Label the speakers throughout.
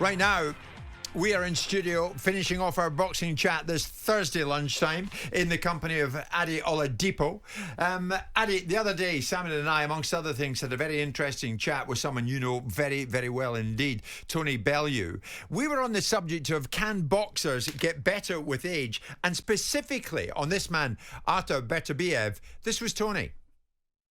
Speaker 1: Right now, we are in studio finishing off our boxing chat this Thursday lunchtime in the company of Ade Oladipo. Ade, the other day, Simon and I, amongst other things, had a very interesting chat with someone you know very, very well indeed, Tony Bellew. We were on the subject of can boxers get better with age, and specifically on this man, Artur Beterbiev. This was Tony.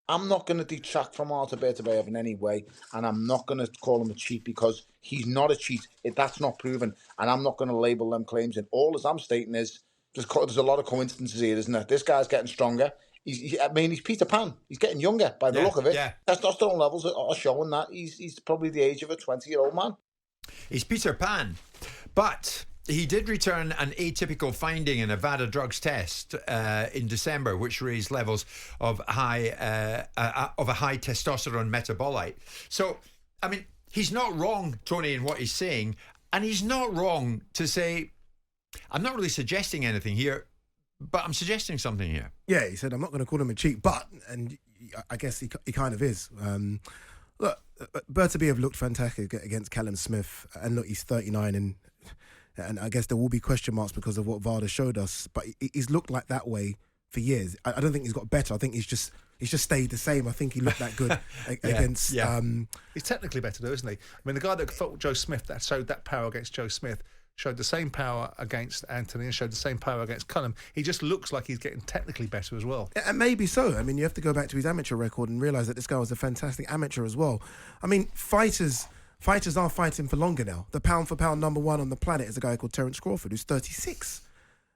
Speaker 2: I'm not going to detract from Artur Beterbiev in any way, and I'm not going to call him a cheat because he's not a cheat. That's not proven, and I'm not going to label them claims. And all as I'm stating is there's a lot of coincidences here, isn't there? This guy's getting stronger. He's Peter Pan. He's getting younger by the look of it. Yeah. Testosterone levels are showing that he's probably the age of a 20-year-old man.
Speaker 1: He's Peter Pan, but he did return an atypical finding in a Nevada drugs test in December, which raised levels of a high testosterone metabolite. So, I mean, he's not wrong, Tony, in what he's saying, and he's not wrong to say, I'm not really suggesting anything here, but I'm suggesting something here.
Speaker 3: Yeah, he said, I'm not going to call him a cheat, but, and I guess he kind of is. Look, Beterbiev looked fantastic against Callum Smith, and look, he's 39 and I guess there will be question marks because of what VADA showed us, but he's looked like that way for years. I don't think he's got better. I think he's just stayed the same. I think he looked that good against. Yeah.
Speaker 4: He's technically better though, isn't he? I mean, the guy that fought Joe Smith, that showed that power against Joe Smith, showed the same power against Anthony and showed the same power against Callum. He just looks like he's getting technically better as well. And
Speaker 3: maybe so. I mean, you have to go back to his amateur record and realise that this guy was a fantastic amateur as well. I mean, fighters are fighting for longer now. The pound-for-pound number one on the planet is a guy called Terence Crawford, who's 36.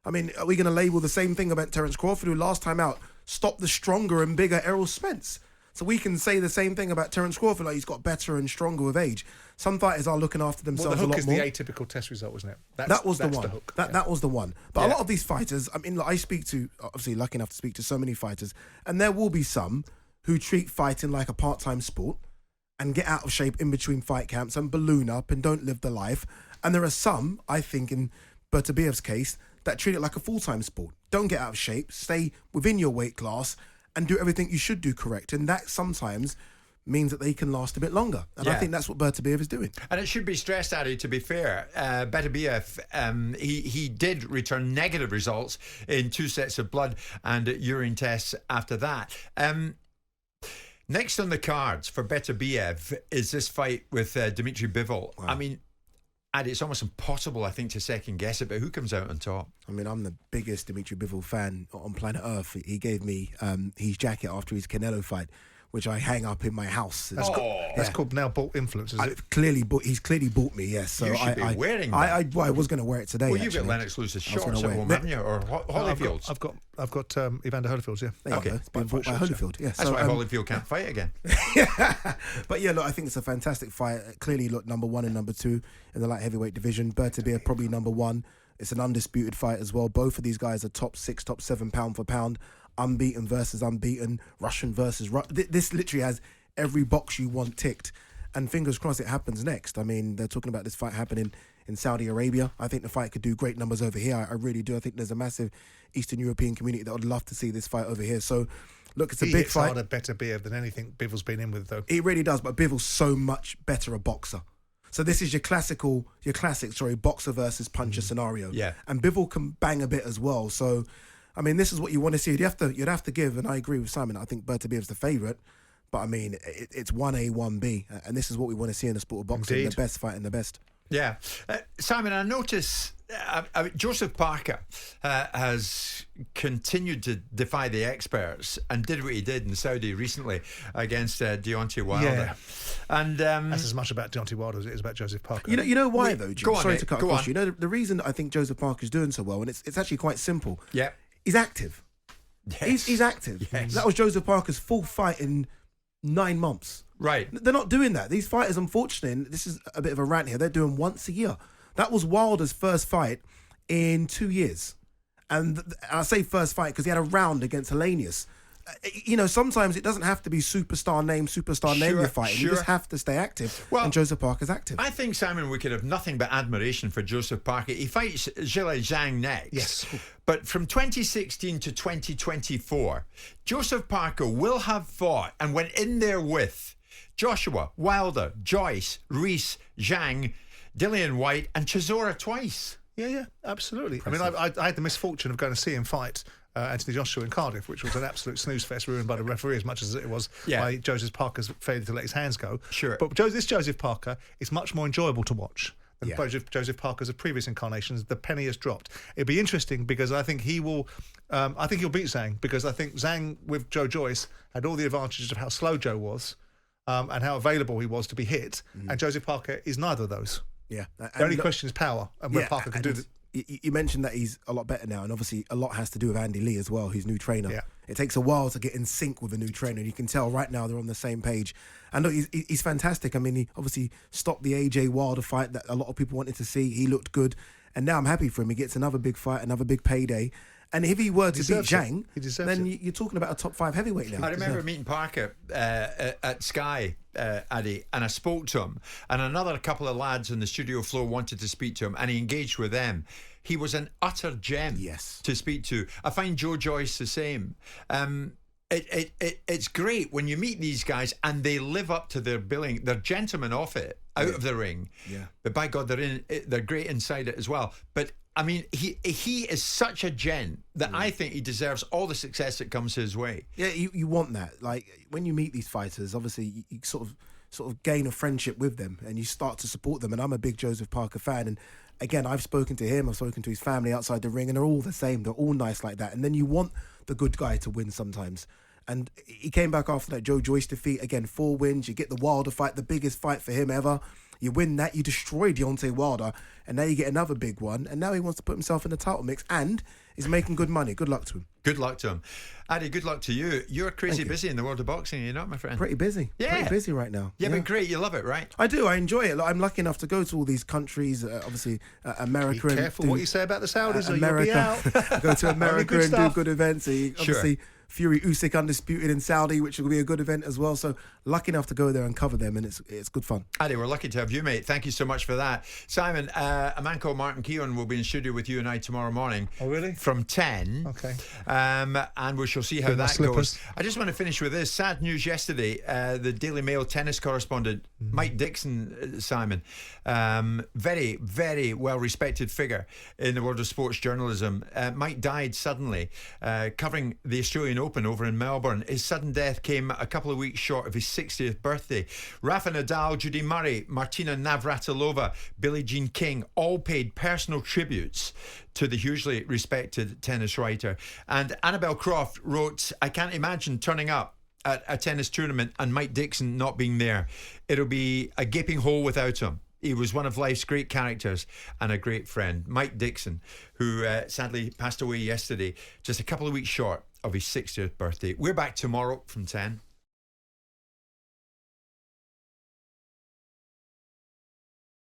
Speaker 3: I mean, are we going to label the same thing about Terence Crawford, who last time out stopped the stronger and bigger Errol Spence? So we can say the same thing about Terence Crawford, like he's got better and stronger with age. Some fighters are looking after themselves a lot more.
Speaker 4: The hook is the atypical test result, wasn't it?
Speaker 3: That was the one. That was the one. But a lot of these fighters, I mean, look, I speak to, obviously lucky enough to speak to so many fighters, and there will be some who treat fighting like a part-time sport and get out of shape in between fight camps and balloon up and don't live the life. And there are some, I think in Beterbiev's case, that treat it like a full-time sport. Don't get out of shape, stay within your weight class and do everything you should do correct. And that sometimes means that they can last a bit longer. And I think that's what Beterbiev is doing.
Speaker 1: And it should be stressed, Ade, to be fair, Beterbiev, he did return negative results in 2 sets of blood and urine tests after that. Next on the cards for Beterbiev is this fight with Dimitri Bivol. Wow. I mean, Ade, it's almost impossible, I think, to second guess it, but who comes out on top?
Speaker 3: I mean, I'm the biggest Dimitri Bivol fan on planet Earth. He gave me his jacket after his Canelo fight, which I hang up in my house.
Speaker 4: That's called now bought influence, is it?
Speaker 3: He's clearly bought me, yes. So
Speaker 1: you should be wearing that.
Speaker 3: I was going to wear it today.
Speaker 1: Well, you've got Lennox Lewis's shorts at home, haven't you? Or Holyfield's?
Speaker 4: I've got Evander Holyfield's, yeah.
Speaker 3: Okay. It's been bought by Holyfield, yeah.
Speaker 1: That's why Holyfield can't fight again.
Speaker 3: But yeah, look, I think it's a fantastic fight. Clearly, look, number one and number two in the light heavyweight division. Beterbiev probably number one. It's an undisputed fight as well. Both of these guys are top 6, top 7 pound for pound. Unbeaten versus unbeaten. Russian versus this literally has every box you want ticked. And fingers crossed it happens next. I mean, they're talking about this fight happening in Saudi Arabia. I think the fight could do great numbers over here. I really do. I think there's a massive Eastern European community that would love to see this fight over here. So, look, it's a big fight.
Speaker 4: He hits harder, better Beer than anything Bivol's been in with, though.
Speaker 3: He really does, but Bivol's so much better a boxer. So this is your classic boxer versus puncher scenario. Yeah. And Bivol can bang a bit as well. So, I mean, this is what you want to see. You'd have to give, and I agree with Simon, I think Beterbiev's the favourite. But, I mean, it's 1A, 1B. And this is what we want to see in the sport of boxing. Indeed. The best fighting the best.
Speaker 1: Yeah. Simon, I notice Joseph Parker has continued to defy the experts and did what he did in Saudi recently against Deontay Wilder.
Speaker 4: Yeah.
Speaker 1: And
Speaker 4: that's as much about Deontay Wilder as it is about Joseph Parker.
Speaker 3: You know why, though, Jim? Sorry to cut across you. You know, the reason I think Joseph Parker's doing so well, and it's actually quite simple.
Speaker 1: Yeah.
Speaker 3: He's active.
Speaker 1: Yes.
Speaker 3: He's active. Yes. That was Joseph Parker's full fight in 9 months.
Speaker 1: Right.
Speaker 3: They're not doing that. These fighters, unfortunately, and this is a bit of a rant here, they're doing once a year. That was Wilder's first fight in 2 years. And I say first fight because he had a round against Hellenius. You know, sometimes it doesn't have to be superstar name you're fighting. You just have to stay active. Well, and Joseph Parker's active.
Speaker 1: I think, Simon, we could have nothing but admiration for Joseph Parker. He fights Zhilei Zhang next.
Speaker 4: Yes.
Speaker 1: But from 2016 to 2024, Joseph Parker will have fought and went in there with Joshua, Wilder, Joyce, Reese, Zhang, Dillian White, and Chisora twice.
Speaker 4: Yeah, absolutely. I mean, I had the misfortune of going to see him fight Anthony Joshua in Cardiff, which was an absolute snooze fest, ruined by the referee as much as it was by Joseph Parker's failure to let his hands go.
Speaker 1: Sure.
Speaker 4: But this Joseph Parker is much more enjoyable to watch than Joseph Parker's of previous incarnations. The penny has dropped. It'd be interesting because I think he will. I think he'll beat Zhang, because I think Zhang with Joyce had all the advantages of how slow Joe was and how available he was to be hit, and Joseph Parker is neither of those.
Speaker 3: Yeah.
Speaker 4: The only question is power, and where Parker can do that.
Speaker 3: You mentioned that he's a lot better now, and obviously a lot has to do with Andy Lee as well, his new trainer.
Speaker 4: Yeah.
Speaker 3: It takes a while to get in sync with a new trainer, and you can tell right now they're on the same page. And look, he's fantastic. I mean, he obviously stopped the AJ Wilder fight that a lot of people wanted to see. He looked good, and now I'm happy for him. He gets another big fight, another big payday. And if he were to beat Zhang, then you're talking about a top 5 heavyweight now.
Speaker 1: I remember meeting Parker at Sky, Ade, and I spoke to him, and another couple of lads on the studio floor wanted to speak to him, and he engaged with them. He was an utter gem to speak to. I find Joyce the same. It's great when you meet these guys and they live up to their billing. They're gentlemen off it, out of the ring. Yeah. But by God, they're great inside it as well. But I mean, he is such a gent that I think he deserves all the success that comes his way.
Speaker 3: Yeah, you want that. Like when you meet these fighters, obviously you sort of gain a friendship with them and you start to support them. And I'm a big Joseph Parker fan. And again, I've spoken to him, I've spoken to his family outside the ring, and they're all the same. They're all nice like that. And then you want the good guy to win sometimes. And he came back after that Joyce defeat. Again, 4 wins. You get the Wilder fight, the biggest fight for him ever. You win that, you destroy Deontay Wilder, and now you get another big one. And now he wants to put himself in the title mix, and he's making good money. Good luck to him.
Speaker 1: Good luck to him. Ade, good luck to you. You're crazy busy in the world of boxing, are you not, my friend?
Speaker 3: Pretty busy. Yeah. Pretty busy right now.
Speaker 1: Yeah, but great. You love it, right?
Speaker 3: I do. I enjoy it. I'm lucky enough to go to all these countries, obviously America.
Speaker 4: Be careful what you say about the Saudis, or
Speaker 3: America.
Speaker 4: You'll be out.
Speaker 3: Go to America and
Speaker 4: stuff.
Speaker 3: do good events. Obviously, Fury Usyk undisputed in Saudi, which will be a good event as well. So lucky enough to go there and cover them, and it's good fun.
Speaker 1: Ade, we're lucky to have you, mate. Thank you so much for that. Simon, a man called Martin Keown will be in studio with you and I tomorrow morning.
Speaker 4: Oh, really?
Speaker 1: From 10.
Speaker 4: Okay.
Speaker 1: And we shall see how that goes. I just want to finish with this. Sad news yesterday. The Daily Mail tennis correspondent, Mike Dixon, Simon, very, very well-respected figure in the world of sports journalism. Mike died suddenly, covering the Australian Open over in Melbourne. His sudden death came a couple of weeks short of his 60th birthday. Rafa Nadal, Judy Murray, Martina Navratilova, Billie Jean King all paid personal tributes to the hugely respected tennis writer. And Annabelle Croft wrote, "I can't imagine turning up at a tennis tournament and Mike Dixon not being there. It'll be a gaping hole without him. He was one of life's great characters and a great friend." Mike Dixon, who sadly passed away yesterday, just a couple of weeks short of his 60th birthday. We're back tomorrow from 10.